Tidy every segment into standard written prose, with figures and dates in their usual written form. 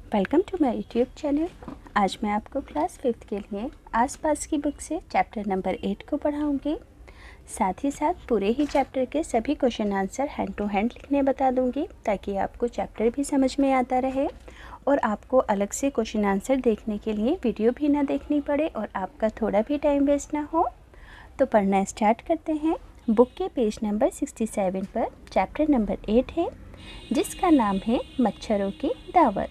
Welcome to my YouTube channel. आज मैं आपको क्लास 5th के लिए आसपास की बुक से चैप्टर नंबर 8 को पढ़ाऊंगी। साथ ही साथ पूरे ही चैप्टर के सभी question answer hand to hand लिखने बता दूंगी, ताकि आपको चैप्टर भी समझ में आता रहे और आपको अलग से क्वेश्चन आंसर देखने के लिए वीडियो भी ना देखनी पड़े और आपका थोड़ा भी टाइम वेस्ट ना हो। तो पढ़ना स्टार्ट करते हैं। बुक के पेज नंबर 67 पर चैप्टर नंबर 8 है, जिसका नाम है मच्छरों की दावत।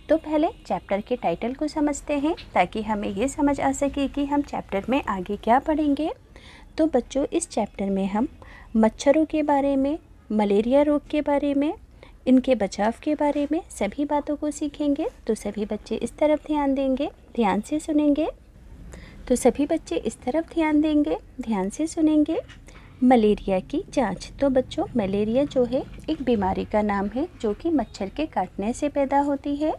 तो पहले चैप्टर के टाइटल को समझते हैं, ताकि हमें ये समझ आ सके कि हम चैप्टर में आगे क्या पढ़ेंगे। तो बच्चों, इस चैप्टर में हम मच्छरों के बारे में, मलेरिया रोग के बारे में, इनके बचाव के बारे में सभी बातों को सीखेंगे। तो सभी बच्चे इस तरफ ध्यान देंगे, ध्यान से सुनेंगे। तो सभी बच्चे इस तरफ ध्यान देंगे, ध्यान से सुनेंगे। मलेरिया की जांच। तो बच्चों, मलेरिया जो है एक बीमारी का नाम है, जो कि मच्छर के काटने से पैदा होती है।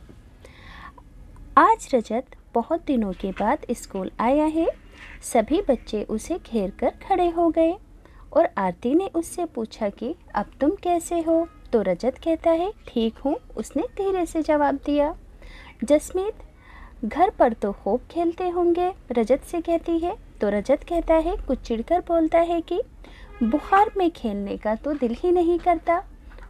आज रजत बहुत दिनों के बाद स्कूल आया है। सभी बच्चे उसे घेर कर खड़े हो गए और आरती ने उससे पूछा कि अब तुम कैसे हो। तो रजत कहता है, ठीक हूँ, उसने धीरे से जवाब दिया। जसमीत, घर पर तो खूब खेलते होंगे, रजत से कहती है। तो रजत कहता है, कुछ चिढ़कर बोलता है कि बुखार में खेलने का तो दिल ही नहीं करता,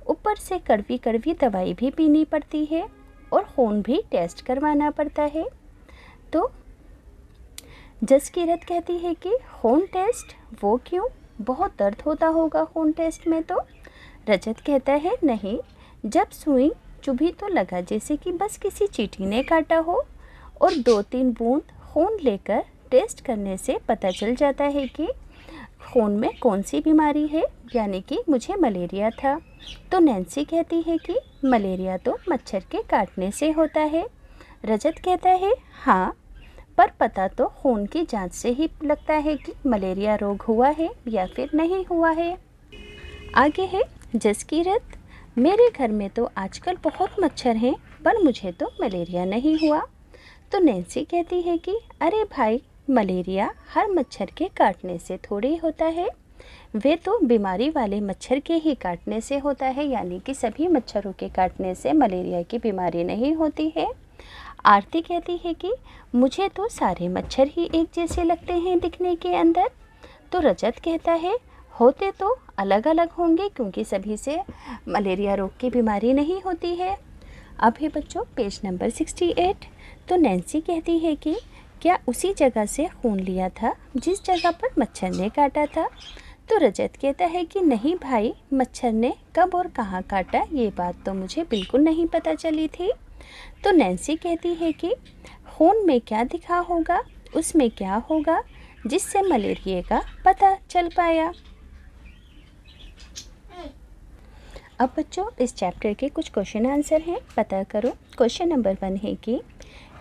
ऊपर से कड़वी कड़वी दवाई भी पीनी पड़ती है और खून भी टेस्ट करवाना पड़ता है। तो जसकीरत कहती है कि खून टेस्ट, वो क्यों, बहुत दर्द होता होगा खून टेस्ट में। तो रजत कहता है, नहीं, जब सुई चुभी तो लगा जैसे कि बस किसी चींटी ने काटा हो, और 2-3 बूंद खून लेकर टेस्ट करने से पता चल जाता है कि खून में कौन सी बीमारी है, यानी कि मुझे मलेरिया था। तो नैन्सी कहती है कि मलेरिया तो मच्छर के काटने से होता है। रजत कहता है, हाँ, पर पता तो खून की जांच से ही लगता है कि मलेरिया रोग हुआ है या फिर नहीं हुआ है। आगे है जसकीरत, मेरे घर में तो आजकल बहुत मच्छर हैं, पर मुझे तो मलेरिया नहीं हुआ। तो नैन्सी कहती है कि अरे भाई, मलेरिया हर मच्छर के काटने से थोड़ी होता है, वे तो बीमारी वाले मच्छर के ही काटने से होता है, यानी कि सभी मच्छरों के काटने से मलेरिया की बीमारी नहीं होती है। आरती कहती है कि मुझे तो सारे मच्छर ही एक जैसे लगते हैं दिखने के अंदर। तो रजत कहता है, होते तो अलग अलग होंगे, क्योंकि सभी से मलेरिया रोग की बीमारी नहीं होती है। अब है बच्चों पेज नंबर 68। तो नैन्सी कहती है कि क्या उसी जगह से खून लिया था जिस जगह पर मच्छर ने काटा था। तो रजत कहता है कि नहीं भाई, मच्छर ने कब और कहाँ काटा, ये बात तो मुझे बिल्कुल नहीं पता चली थी। तो नैन्सी कहती है कि खून में क्या दिखा होगा, उसमें क्या होगा जिससे मलेरिया का पता चल पाया। अब बच्चों, इस चैप्टर के कुछ क्वेश्चन आंसर हैं, पता करो। क्वेश्चन नंबर 1 है कि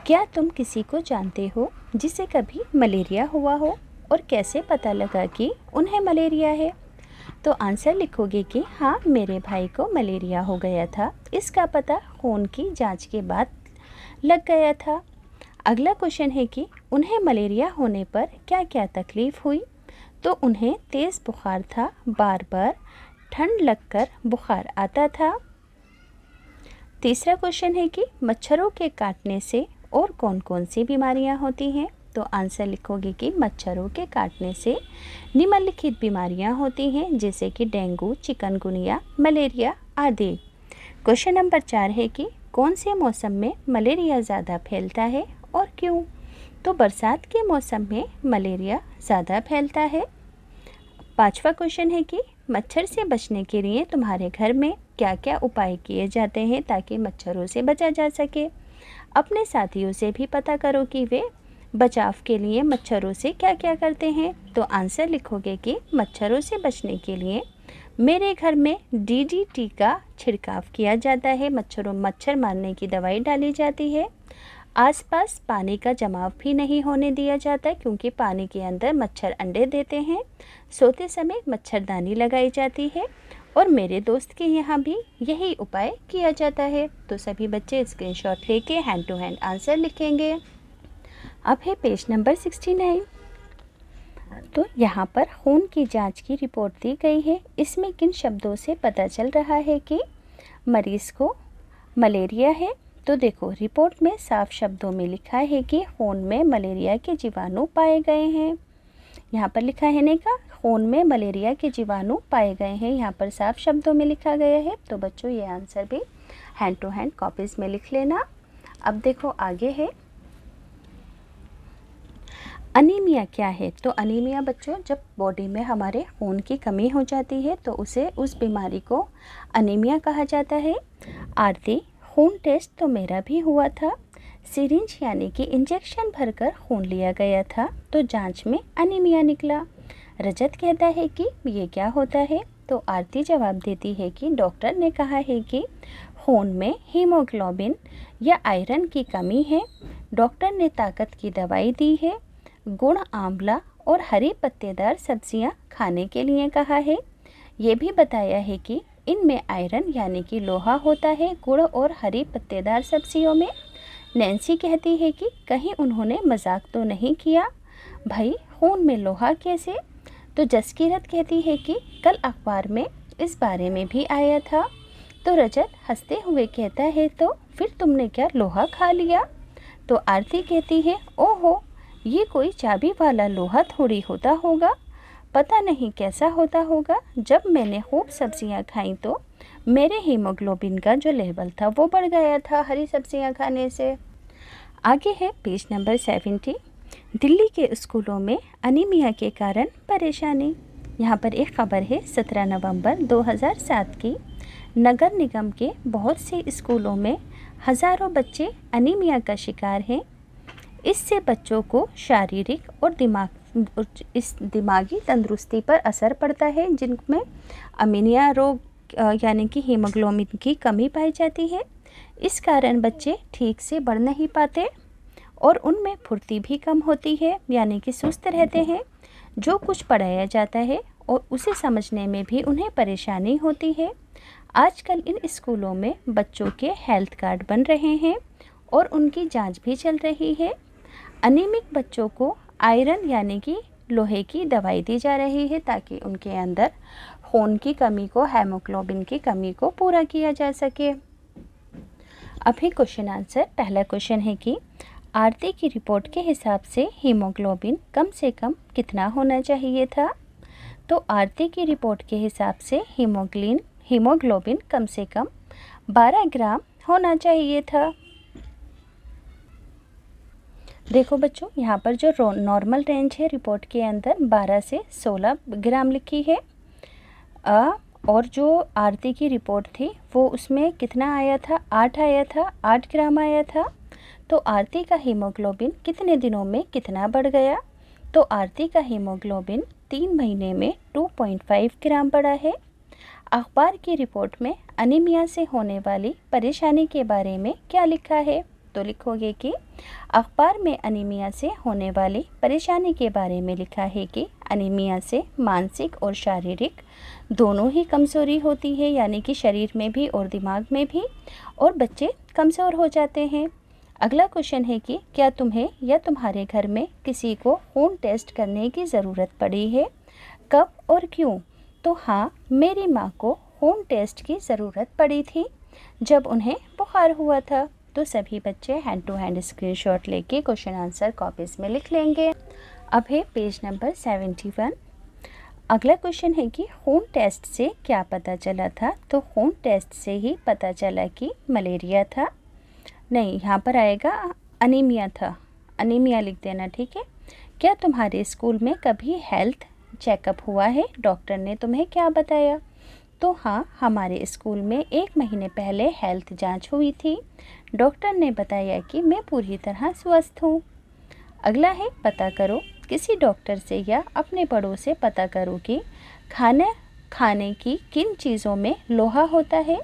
क्या तुम किसी को जानते हो जिसे कभी मलेरिया हुआ हो, और कैसे पता लगा कि उन्हें मलेरिया है। तो आंसर लिखोगे कि हाँ, मेरे भाई को मलेरिया हो गया था, इसका पता खून की जांच के बाद लग गया था। अगला क्वेश्चन है कि उन्हें मलेरिया होने पर क्या क्या तकलीफ़ हुई। तो उन्हें तेज़ बुखार था, बार बार ठंड लगकर बुखार आता था। तीसरा क्वेश्चन है कि मच्छरों के काटने से और कौन कौन सी बीमारियां होती हैं। तो आंसर लिखोगे कि मच्छरों के काटने से निम्नलिखित बीमारियां होती हैं, जैसे कि डेंगू, चिकनगुनिया, मलेरिया आदि। क्वेश्चन नंबर 4 है कि कौन से मौसम में मलेरिया ज़्यादा फैलता है और क्यों। तो बरसात के मौसम में मलेरिया ज़्यादा फैलता है। पांचवा क्वेश्चन है कि मच्छर से बचने के लिए तुम्हारे घर में क्या क्या उपाय किए जाते हैं ताकि मच्छरों से बचा जा सके। अपने साथियों से भी पता करो कि वे बचाव के लिए मच्छरों से क्या क्या करते हैं। तो आंसर लिखोगे कि मच्छरों से बचने के लिए मेरे घर में DDT का छिड़काव किया जाता है, मच्छर मारने की दवाई डाली जाती है। आसपास पानी का जमाव भी नहीं होने दिया जाता, क्योंकि पानी के अंदर मच्छर अंडे देते हैं। सोते समय मच्छरदानी लगाई जाती है, और मेरे दोस्त के यहाँ भी यही उपाय किया जाता है। तो सभी बच्चे स्क्रीनशॉट लेके हैंड टू हैंड आंसर लिखेंगे। अब है पेज नंबर 69। तो यहाँ पर खून की जांच की रिपोर्ट दी गई है। इसमें किन शब्दों से पता चल रहा है कि मरीज़ को मलेरिया है। तो देखो रिपोर्ट में साफ शब्दों में लिखा है कि खून में मलेरिया के जीवाणु पाए गए हैं। यहाँ पर लिखा है नहीं का खून में मलेरिया के जीवाणु पाए गए हैं, यहाँ पर साफ शब्दों में लिखा गया है। तो बच्चों ये आंसर भी हैंड टू हैंड कॉपीज़ में लिख लेना। अब देखो आगे है अनीमिया क्या है। तो अनीमिया बच्चों जब बॉडी में हमारे खून की कमी हो जाती है तो उस बीमारी को अनीमिया कहा जाता है। आरती खून टेस्ट तो मेरा भी हुआ था, सिरिंज यानी कि इंजेक्शन भरकर खून लिया गया था तो जांच में अनीमिया निकला। रजत कहता है कि ये क्या होता है। तो आरती जवाब देती है कि डॉक्टर ने कहा है कि खून में हीमोग्लोबिन या आयरन की कमी है। डॉक्टर ने ताकत की दवाई दी है, गुड़ आंवला और हरी पत्तेदार सब्जियां खाने के लिए कहा है। ये भी बताया है कि इनमें आयरन यानी कि लोहा होता है गुड़ और हरी पत्तेदार सब्जियों में। नैन्सी कहती है कि कहीं उन्होंने मजाक तो नहीं किया, भाई खून में लोहा कैसे। तो जसकीरत कहती है कि कल अखबार में इस बारे में भी आया था। तो रजत हंसते हुए कहता है तो फिर तुमने क्या लोहा खा लिया। तो आरती कहती है ओहो, ये कोई चाबी वाला लोहा थोड़ी होता होगा, पता नहीं कैसा होता होगा। जब मैंने खूब सब्जियां खाई तो मेरे हीमोग्लोबिन का जो लेवल था वो बढ़ गया था हरी सब्जियां खाने से। आगे है पेज नंबर 70। दिल्ली के स्कूलों में अनीमिया के कारण परेशानी। यहाँ पर एक खबर है 17 नवंबर 2007 की। नगर निगम के बहुत से स्कूलों में हज़ारों बच्चे अनीमिया का शिकार हैं। इससे बच्चों को शारीरिक और दिमागी तंदुरुस्ती पर असर पड़ता है, जिनमें अमीनिया रोग यानी कि हीमोग्लोबिन की कमी पाई जाती है। इस कारण बच्चे ठीक से बढ़ नहीं पाते और उनमें फुर्ती भी कम होती है, यानी कि सुस्त रहते हैं। जो कुछ पढ़ाया जाता है और उसे समझने में भी उन्हें परेशानी होती है। आजकल इन स्कूलों में बच्चों के हेल्थ कार्ड बन रहे हैं और उनकी जांच भी चल रही है। अनीमिक बच्चों को आयरन यानी कि लोहे की दवाई दी जा रही है ताकि उनके अंदर खून की कमी को, हेमोग्लोबिन की कमी को पूरा किया जा सके। अभी क्वेश्चन आंसर। पहला क्वेश्चन है कि आरती की रिपोर्ट के हिसाब से हीमोग्लोबिन कम से कम कितना होना चाहिए था। तो आरती की रिपोर्ट के हिसाब से हीमोग्लोबिन कम से कम 12 ग्राम होना चाहिए था। देखो बच्चों यहाँ पर जो नॉर्मल रेंज है रिपोर्ट के अंदर 12 से 16 ग्राम लिखी है। और जो आरती की रिपोर्ट थी वो उसमें कितना आया था, 8 आया था, 8 ग्राम आया था। तो आरती का हीमोग्लोबिन कितने दिनों में कितना बढ़ गया। तो आरती का हीमोग्लोबिन 3 महीने में 2.5 ग्राम बढ़ा है। अखबार की रिपोर्ट में अनीमिया से होने वाली परेशानी के बारे में क्या लिखा है। तो लिखोगे कि अखबार में अनीमिया से होने वाली परेशानी के बारे में लिखा है कि अनीमिया से मानसिक और शारीरिक दोनों ही कमज़ोरी होती है, यानी कि शरीर में भी और दिमाग में भी, और बच्चे कमज़ोर हो जाते हैं। अगला क्वेश्चन है कि क्या तुम्हें या तुम्हारे घर में किसी को खून टेस्ट करने की ज़रूरत पड़ी है, कब और क्यों। तो हाँ, मेरी माँ को खून टेस्ट की ज़रूरत पड़ी थी जब उन्हें बुखार हुआ था। तो सभी बच्चे हैंड टू हैंड स्क्रीनशॉट लेके क्वेश्चन आंसर कॉपीज़ में लिख लेंगे। अब है पेज नंबर 71। अगला क्वेश्चन है कि खून टेस्ट से क्या पता चला था। तो खून टेस्ट से ही पता चला कि मलेरिया था, नहीं यहाँ पर आएगा अनीमिया था, अनीमिया लिख देना, ठीक है। क्या तुम्हारे स्कूल में कभी हेल्थ चेकअप हुआ है, डॉक्टर ने तुम्हें क्या बताया। तो हाँ, हमारे स्कूल में 1 महीने पहले हेल्थ जांच हुई थी, डॉक्टर ने बताया कि मैं पूरी तरह स्वस्थ हूँ। अगला है पता करो, किसी डॉक्टर से या अपने बड़ों से पता करो कि खाने की किन चीज़ों में लोहा होता है।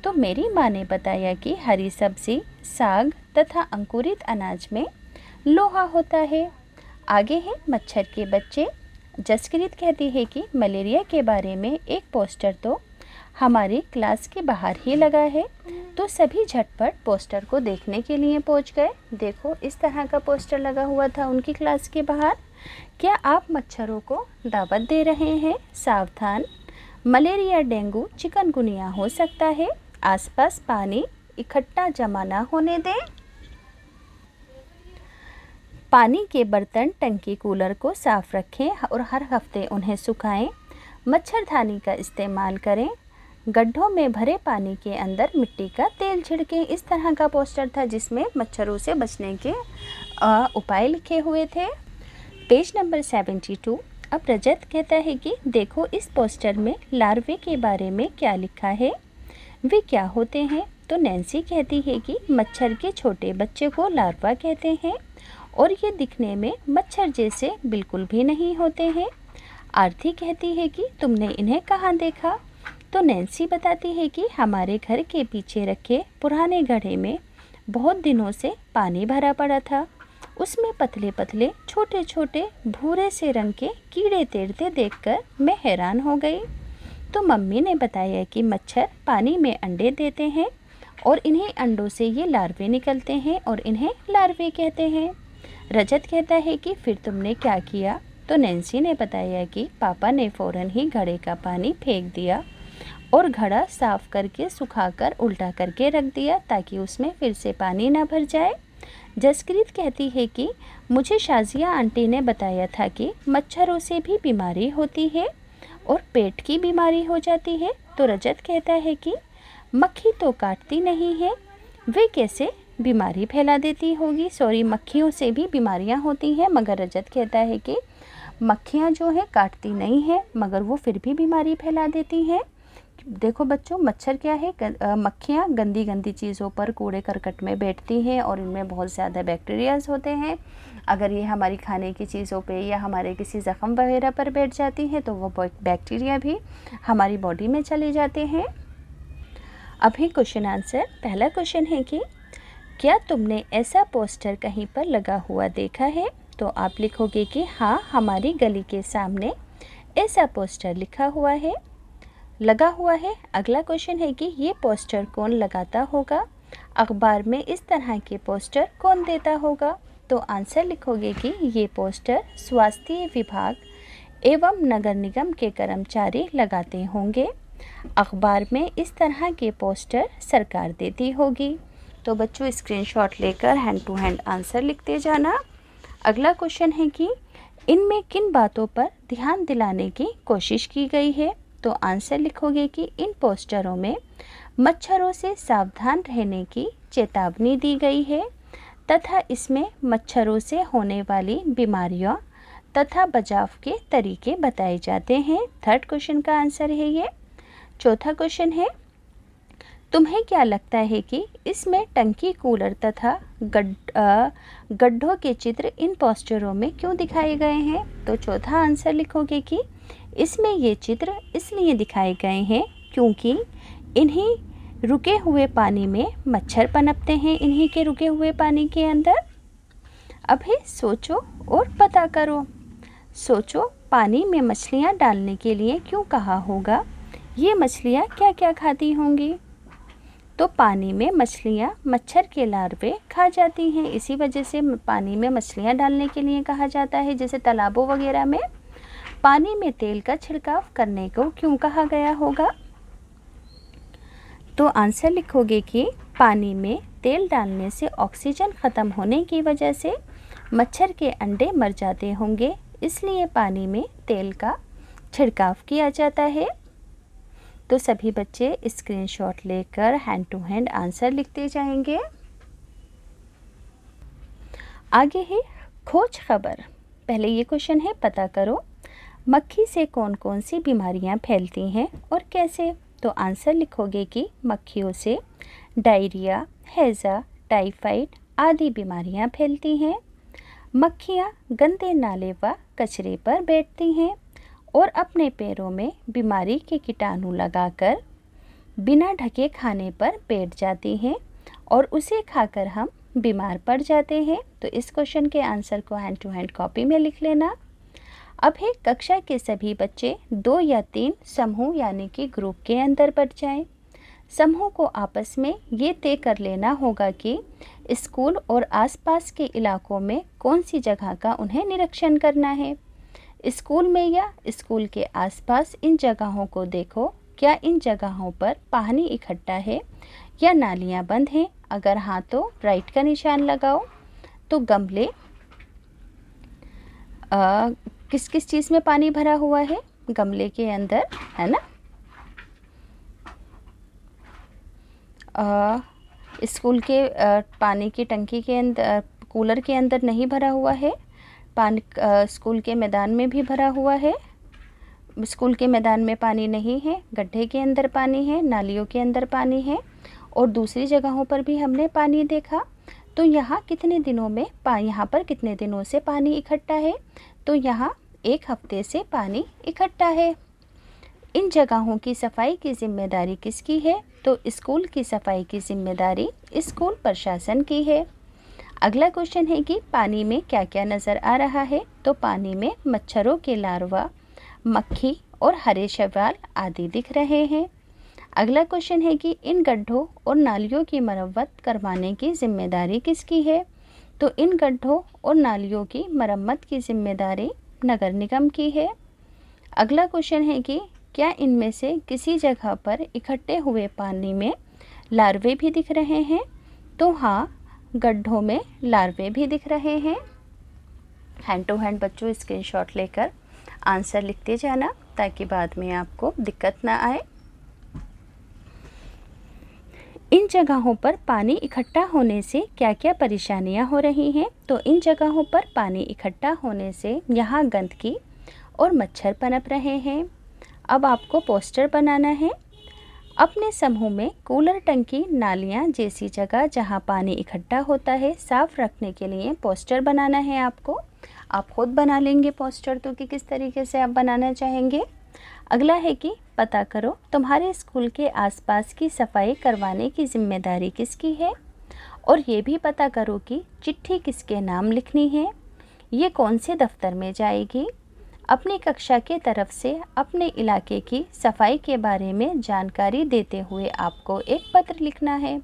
तो मेरी माँ ने बताया कि हरी सब्जी, साग तथा अंकुरित अनाज में लोहा होता है। आगे है मच्छर के बच्चे। जसकीरत कहती है कि मलेरिया के बारे में एक पोस्टर तो हमारी क्लास के बाहर ही लगा है। तो सभी झटपट पोस्टर को देखने के लिए पहुंच गए। देखो इस तरह का पोस्टर लगा हुआ था उनकी क्लास के बाहर। क्या आप मच्छरों को दावत दे रहे हैं, सावधान, मलेरिया, डेंगू, चिकनगुनिया हो सकता है, आसपास पानी इकट्ठा जमा ना होने दें। पानी के बर्तन, टंकी, कूलर को साफ रखें और हर हफ्ते उन्हें सुखाएं। मच्छरदानी का इस्तेमाल करें। गड्ढों में भरे पानी के अंदर मिट्टी का तेल छिड़कें। इस तरह का पोस्टर था जिसमें मच्छरों से बचने के उपाय लिखे हुए थे। Page number 72। अब रजत कहता है कि देखो इस पोस्टर में लार्वे के बारे में क्या लिखा है, वे क्या होते हैं। तो नैन्सी कहती है कि मच्छर के छोटे बच्चे को लार्वा कहते हैं और ये दिखने में मच्छर जैसे बिल्कुल भी नहीं होते हैं। आरती कहती है कि तुमने इन्हें कहाँ देखा। तो नैन्सी बताती है कि हमारे घर के पीछे रखे पुराने घड़े में बहुत दिनों से पानी भरा पड़ा था। उसमें पतले पतले छोटे छोटे भूरे से रंग के कीड़े तैरते देखकर मैं हैरान हो गई। तो मम्मी ने बताया कि मच्छर पानी में अंडे देते हैं और इन्हीं अंडों से ये लार्वे निकलते हैं और इन्हें लार्वे कहते हैं। रजत कहता है कि फिर तुमने क्या किया। तो नैन्सी ने बताया कि पापा ने फ़ौरन ही घड़े का पानी फेंक दिया और घड़ा साफ करके सुखाकर उल्टा करके रख दिया ताकि उसमें फिर से पानी ना भर जाए। जसकीरत कहती है कि मुझे शाजिया आंटी ने बताया था कि मच्छरों से भी बीमारी होती है और पेट की बीमारी हो जाती है। तो रजत कहता है कि मक्खी तो काटती नहीं है, वे कैसे बीमारी फैला देती होगी। सॉरी, मक्खियों से भी बीमारियां होती हैं, मगर रजत कहता है कि मक्खियां जो है काटती नहीं है मगर वो फिर भी बीमारी फैला देती हैं। देखो बच्चों, मच्छर क्या है, मक्खियाँ गंदी गंदी चीज़ों पर, कूड़े करकट में बैठती हैं और इनमें बहुत ज़्यादा बैक्टीरियाज होते हैं। अगर ये हमारी खाने की चीज़ों पे या हमारे किसी ज़ख़म वगैरह पर बैठ जाती हैं तो वो बैक्टीरिया भी हमारी बॉडी में चले जाते हैं। अभी क्वेश्चन आंसर। पहला क्वेश्चन है कि क्या तुमने ऐसा पोस्टर कहीं पर लगा हुआ देखा है। तो आप लिखोगे कि हाँ, हमारी गली के सामने ऐसा पोस्टर लगा हुआ है। अगला क्वेश्चन है कि ये पोस्टर कौन लगाता होगा, अखबार में इस तरह के पोस्टर कौन देता होगा। तो आंसर लिखोगे कि ये पोस्टर स्वास्थ्य विभाग एवं नगर निगम के कर्मचारी लगाते होंगे। अखबार में इस तरह के पोस्टर सरकार देती होगी। तो बच्चों स्क्रीनशॉट लेकर हैंड टू हैंड आंसर लिखते जाना। अगला क्वेश्चन है कि इनमें किन बातों पर ध्यान दिलाने की कोशिश की गई है। तो आंसर लिखोगे कि इन पोस्टरों में मच्छरों से सावधान रहने की चेतावनी दी गई है तथा इसमें मच्छरों से होने वाली बीमारियों तथा बचाव के तरीके बताए जाते हैं। थर्ड क्वेश्चन का आंसर है ये। चौथा क्वेश्चन है, तुम्हें क्या लगता है कि इसमें टंकी, कूलर तथा गड्ढों के चित्र इन पोस्टरों में क्यों दिखाए गए हैं। तो चौथा आंसर लिखोगे कि इसमें ये चित्र इसलिए दिखाए गए हैं क्योंकि इन्हीं रुके हुए पानी में मच्छर पनपते हैं, इन्हीं के रुके हुए पानी के अंदर। अभी सोचो और पता करो। सोचो, पानी में मछलियाँ डालने के लिए क्यों कहा होगा, ये मछलियाँ क्या क्या खाती होंगी। तो पानी में मछलियाँ मच्छर के लार्वे खा जाती हैं, इसी वजह से पानी में मछलियाँ डालने के लिए कहा जाता है। जैसे तालाबों वगैरह में पानी में तेल का छिड़काव करने को क्यों कहा गया होगा। तो आंसर लिखोगे कि पानी में तेल डालने से ऑक्सीजन ख़त्म होने की वजह से मच्छर के अंडे मर जाते होंगे, इसलिए पानी में तेल का छिड़काव किया जाता है। तो सभी बच्चे स्क्रीनशॉट लेकर हैंड टू हैंड आंसर लिखते जाएंगे। आगे है खोज खबर। पहले ये क्वेश्चन है, पता करो मक्खी से कौन कौन सी बीमारियां फैलती हैं और कैसे। तो आंसर लिखोगे कि मक्खियों से डायरिया, हैज़ा, टाइफाइड आदि बीमारियां फैलती हैं। मक्खियां गंदे नाले व कचरे पर बैठती हैं और अपने पैरों में बीमारी के कीटाणु लगाकर बिना ढके खाने पर बैठ जाती हैं और उसे खाकर हम बीमार पड़ जाते हैं। तो इस क्वेश्चन के आंसर को हैंड टू हैंड कॉपी में लिख लेना। अब है कक्षा के सभी बच्चे 2 या 3 समूह यानी कि ग्रुप के अंदर बढ़ जाएं। समूह को आपस में ये तय कर लेना होगा कि स्कूल और आसपास के इलाकों में कौन सी जगह का उन्हें निरीक्षण करना है। स्कूल में या स्कूल के आसपास इन जगहों को देखो, क्या इन जगहों पर पानी इकट्ठा है या नालियाँ बंद हैं? अगर हाँ तो राइट का निशान लगाओ। तो गमले किस किस चीज़ में पानी भरा हुआ है? गमले के अंदर, है ना। स्कूल के पानी की टंकी के अंदर, कूलर के अंदर नहीं भरा हुआ है। पानी स्कूल के मैदान में भी भरा हुआ है। स्कूल के मैदान में पानी नहीं है, गड्ढे के अंदर पानी है, नालियों के अंदर पानी है, और दूसरी जगहों पर भी हमने पानी देखा। तो यहाँ कितने दिनों में यहाँ पर कितने दिनों से पानी इकट्ठा है? तो यहाँ 1 हफ्ते से पानी इकट्ठा है। इन जगहों की सफाई की जिम्मेदारी किसकी है? तो स्कूल की सफाई की जिम्मेदारी स्कूल प्रशासन की है। अगला क्वेश्चन है कि पानी में क्या क्या नज़र आ रहा है? तो पानी में मच्छरों के लार्वा, मक्खी और हरे शैवाल आदि दिख रहे हैं। अगला क्वेश्चन है कि इन गड्ढों और नालियों की मरम्मत करवाने की जिम्मेदारी किसकी है? तो इन गड्ढों और नालियों की मरम्मत की जिम्मेदारी नगर निगम की है। अगला क्वेश्चन है कि क्या इनमें से किसी जगह पर इकट्ठे हुए पानी में लार्वे भी दिख रहे हैं? तो हाँ, गड्ढों में लार्वे भी दिख रहे हैं। हैंड टू हैंड बच्चों स्क्रीनशॉट लेकर आंसर लिखते जाना ताकि बाद में आपको दिक्कत ना आए। इन जगहों पर पानी इकट्ठा होने से क्या क्या परेशानियां हो रही हैं? तो इन जगहों पर पानी इकट्ठा होने से यहाँ गंदगी और मच्छर पनप रहे हैं। अब आपको पोस्टर बनाना है। अपने समूह में कूलर, टंकी, नालियाँ जैसी जगह जहाँ पानी इकट्ठा होता है साफ रखने के लिए पोस्टर बनाना है आपको। आप खुद बना लेंगे पोस्टर तो कि किस तरीके से आप बनाना चाहेंगे। अगला है कि पता करो तुम्हारे स्कूल के आसपास की सफाई करवाने की जिम्मेदारी किसकी है, और ये भी पता करो कि चिट्ठी किसके नाम लिखनी है, ये कौन से दफ्तर में जाएगी। अपनी कक्षा के तरफ से अपने इलाके की सफाई के बारे में जानकारी देते हुए आपको एक पत्र लिखना है।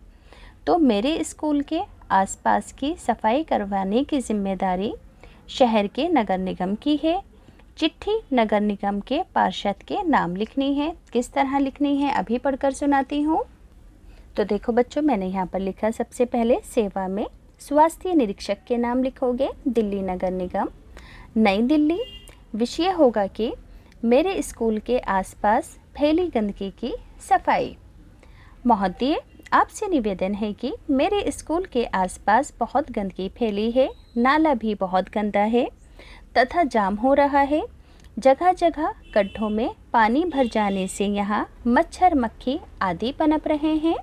तो मेरे स्कूल के आसपास की सफाई करवाने की जिम्मेदारी शहर के नगर निगम की है। चिट्ठी नगर निगम के पार्षद के नाम लिखनी है। किस तरह लिखनी है अभी पढ़कर सुनाती हूँ। तो देखो बच्चों, मैंने यहाँ पर लिखा, सबसे पहले सेवा में स्वास्थ्य निरीक्षक के नाम लिखोगे, दिल्ली नगर निगम, नई दिल्ली। विषय होगा कि मेरे स्कूल के आसपास फैली गंदगी की सफाई। महोदय, आपसे निवेदन है कि मेरे स्कूल के आसपास बहुत गंदगी फैली है, नाला भी बहुत गंदा है तथा जाम हो रहा है। जगह जगह गड्ढों में पानी भर जाने से यहाँ मच्छर, मक्खी आदि पनप रहे हैं।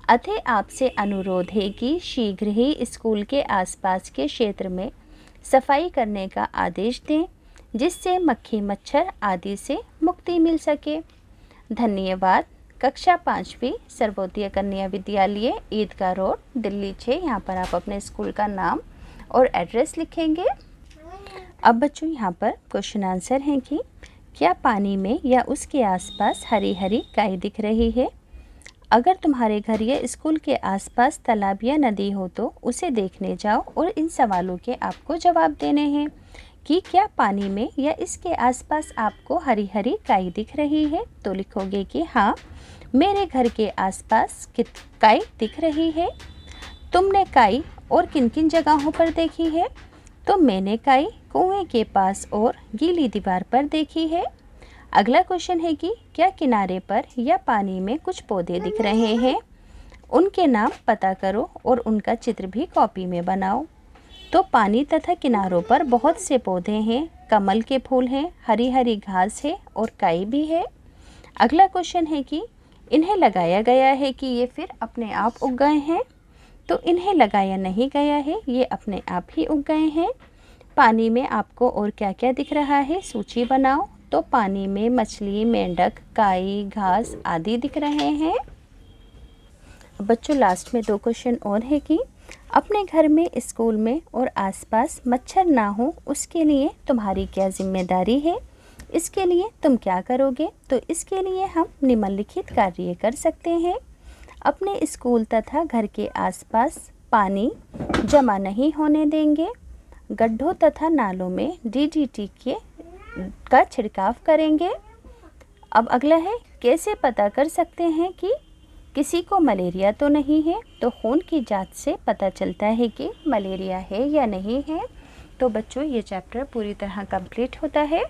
अतः आपसे अनुरोध है कि शीघ्र ही स्कूल के आसपास के क्षेत्र में सफाई करने का आदेश दें, जिससे मक्खी, मच्छर आदि से मुक्ति मिल सके। धन्यवाद। कक्षा 5वीं सर्वोदय कन्या विद्यालय, ईदगाह रोड, दिल्ली 6। यहाँ पर आप अपने स्कूल का नाम और एड्रेस लिखेंगे। अब बच्चों यहाँ पर क्वेश्चन आंसर है कि क्या पानी में या उसके आसपास हरी हरी काई दिख रही है? अगर तुम्हारे घर या स्कूल के आसपास तालाब या नदी हो तो उसे देखने जाओ और इन सवालों के आपको जवाब देने हैं कि क्या पानी में या इसके आसपास आपको हरी हरी काई दिख रही है। तो लिखोगे कि हाँ, मेरे घर के आसपास काई दिख रही है। तुमने काई और किन किन जगहों पर देखी है? तो मैंने काई कुएं के पास और गीली दीवार पर देखी है। अगला क्वेश्चन है कि क्या किनारे पर या पानी में कुछ पौधे दिख रहे हैं? उनके नाम पता करो और उनका चित्र भी कॉपी में बनाओ। तो पानी तथा किनारों पर बहुत से पौधे हैं, कमल के फूल हैं, हरी हरी घास है और काई भी है। अगला क्वेश्चन है कि इन्हें लगाया गया है कि ये फिर अपने आप उग गए हैं? तो इन्हें लगाया नहीं गया है, ये अपने आप ही उग गए हैं। पानी में आपको और क्या क्या दिख रहा है, सूची बनाओ। तो पानी में मछली, मेंढक, काई, घास आदि दिख रहे हैं। बच्चों लास्ट में 2 क्वेश्चन और है कि अपने घर में, स्कूल में और आसपास मच्छर ना हो उसके लिए तुम्हारी क्या जिम्मेदारी है, इसके लिए तुम क्या करोगे। तो इसके लिए हम निम्नलिखित कार्य कर सकते हैं। अपने स्कूल तथा घर के आसपास पानी जमा नहीं होने देंगे। गड्ढों तथा नालों में DDT का छिड़काव करेंगे। अब अगला है, कैसे पता कर सकते हैं कि किसी को मलेरिया तो नहीं है, तो खून की जांच से पता चलता है कि मलेरिया है या नहीं है। तो बच्चों ये चैप्टर पूरी तरह कंप्लीट होता है।